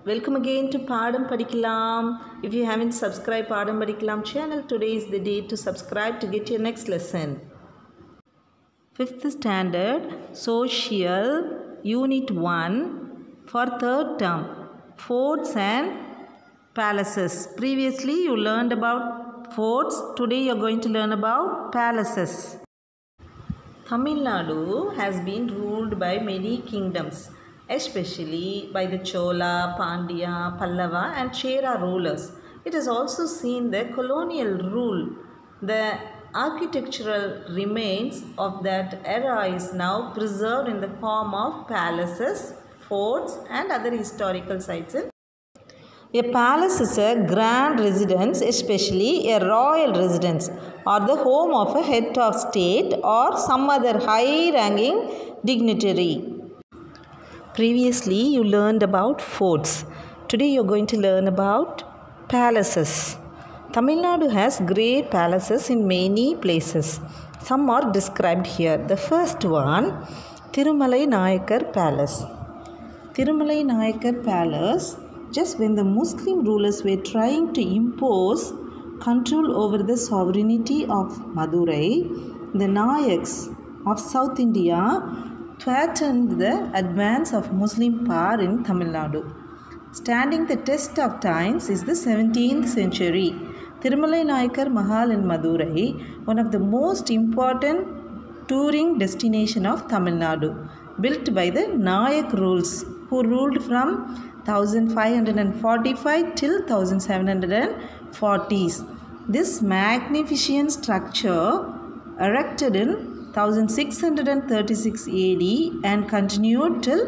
Welcome again to Paadam Padikalam. If you haven't subscribed Paadam Padikalam channel, today is the day to subscribe to get your next lesson. 5th Standard Social Unit 1 for 3rd term, Forts and Palaces. Previously you learned about forts. Today you are going to learn about palaces. Tamil Nadu has been ruled by many kingdoms, especially by the Chola, Pandya, Pallava and Chera rulers. It has also seen the colonial rule. The architectural remains of that era is now preserved in the form of palaces, forts and other historical sites. A palace is a grand residence, especially a royal residence, or the home of a head of state or some other high-ranking dignitary. Previously, you learned about forts. Today, you are going to learn about palaces. Tamil Nadu has great palaces in many places. Some are described here. The first one, Thirumalai Nayakar Palace. Thirumalai Nayakar Palace, just when the Muslim rulers were trying to impose control over the sovereignty of Madurai, the Nayaks of South India threatened the advance of Muslim power in Tamil Nadu. Standing the test of times is the 17th century. Thirumalai Nayakar Mahal in Madurai, one of the most important touring destination of Tamil Nadu, built by the Nayak rules, who ruled from 1545 till 1740s. This magnificent structure, erected in 1636 AD and continued till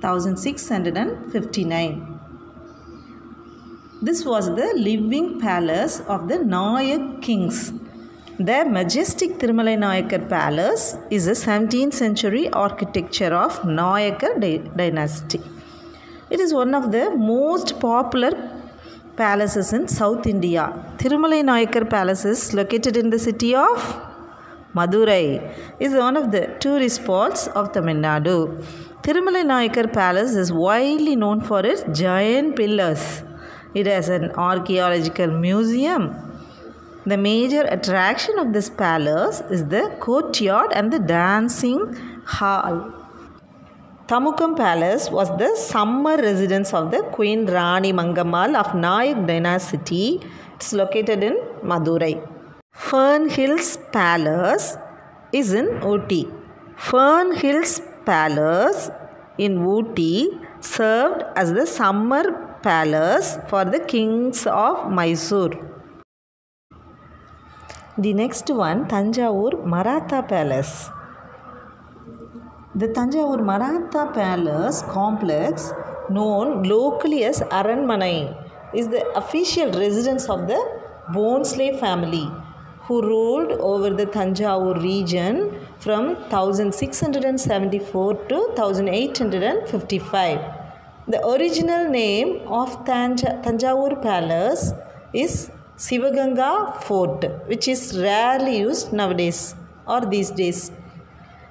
1659. This was the living palace of the Nayak kings. The majestic Thirumalai Nayakar Palace is a 17th century architecture of Nayakar dynasty. It is one of the most popular palaces in South India. Thirumalai Nayakar Palace is located in the city of Madurai. It is one of the tourist spots of Tamil Nadu. Thirumalai Nayakar Palace is widely known for its giant pillars. It has an archaeological museum. The major attraction of this palace is the courtyard and the dancing hall. Thamukam Palace was the summer residence of the Queen Rani Mangammal of Nayak dynasty. It is located in Madurai. Fern Hills Palace is in Ooty. Fern Hills Palace in Ooty served as the summer palace for the kings of Mysore. The next one, Thanjavur Maratha Palace. The Thanjavur Maratha Palace complex, known locally as Aranmanai, is the official residence of the Bhonsle family, who ruled over the Thanjavur region from 1674 to 1855. The original name of Thanjavur Palace is Sivaganga Fort, which is rarely used nowadays or these days.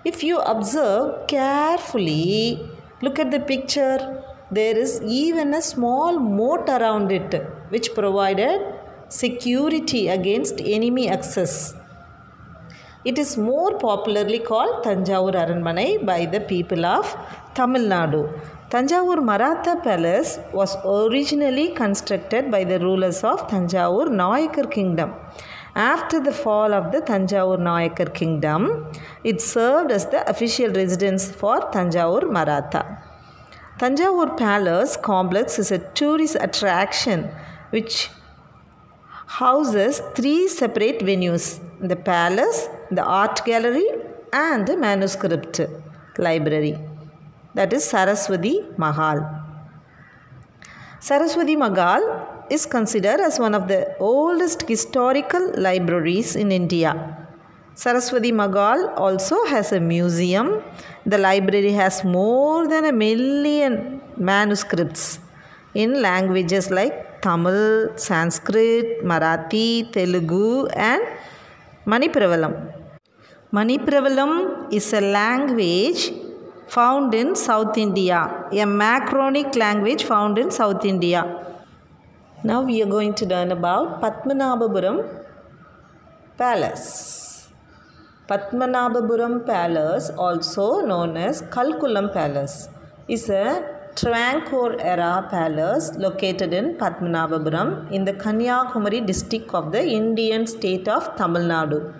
If you observe carefully, look at the picture, there is even a small moat around it, which provided security against enemy access. It is more popularly called Thanjavur Aranmanai by the people of Tamil Nadu. Thanjavur Maratha Palace was originally constructed by the rulers of Thanjavur Nayakar Kingdom. After the fall of the Thanjavur Nayakar Kingdom, it served as the official residence for Thanjavur Maratha. Thanjavur Palace complex is a tourist attraction which houses 3 separate venues: the palace, the art gallery and the manuscript library. That is Saraswati Mahal. Saraswati Mahal is considered as one of the oldest historical libraries in India. Saraswati Mahal also has a museum. The library has more than 1 million manuscripts in languages like Tamil, Sanskrit, Marathi, Telugu and Manipravalam. Manipravalam is a language found in South India. A Macaronic language found in South India. Now we are going to learn about Padmanabhapuram Palace. Padmanabhapuram Palace, also known as Kalkulam Palace, is a Travancore era palace located in Padmanabhapuram in the Kanyakumari district of the Indian state of Tamil Nadu.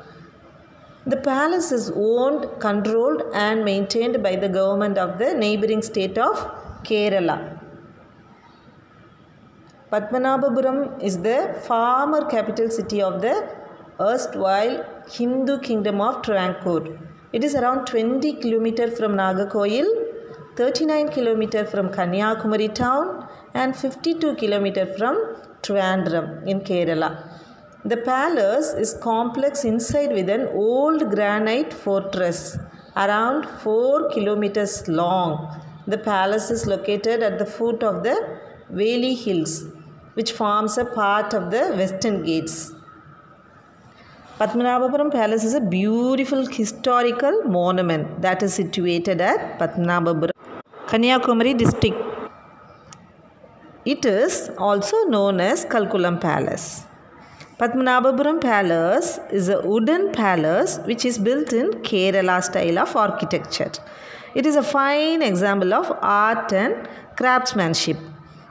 The palace is owned, controlled and maintained by the government of the neighbouring state of Kerala. Padmanabhapuram is the former capital city of the erstwhile Hindu kingdom of Travancore. It is around 20 km from Nagarkoil, 39 km from Kanyakumari town and 52 km from Trivandrum in Kerala. The palace is complex inside with an old granite fortress around 4 km long. The palace is located at the foot of the Valley Hills, which forms a part of the Western Ghats. Padmanabhapuram Palace is a beautiful historical monument that is situated at Padmanabhapuram, Kanyakumari district. It is also known as Kalkulam Palace. Padmanabhapuram Palace is a wooden palace which is built in Kerala style of architecture. It is a fine example of art and craftsmanship.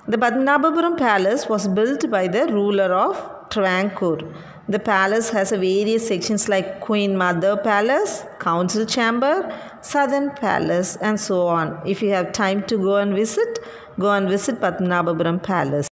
The Padmanabhapuram Palace was built by the ruler of Travancore. The palace has various sections like Queen Mother Palace, Council Chamber, Southern Palace and so on. If you have time to go and visit Padmanabhapuram Palace.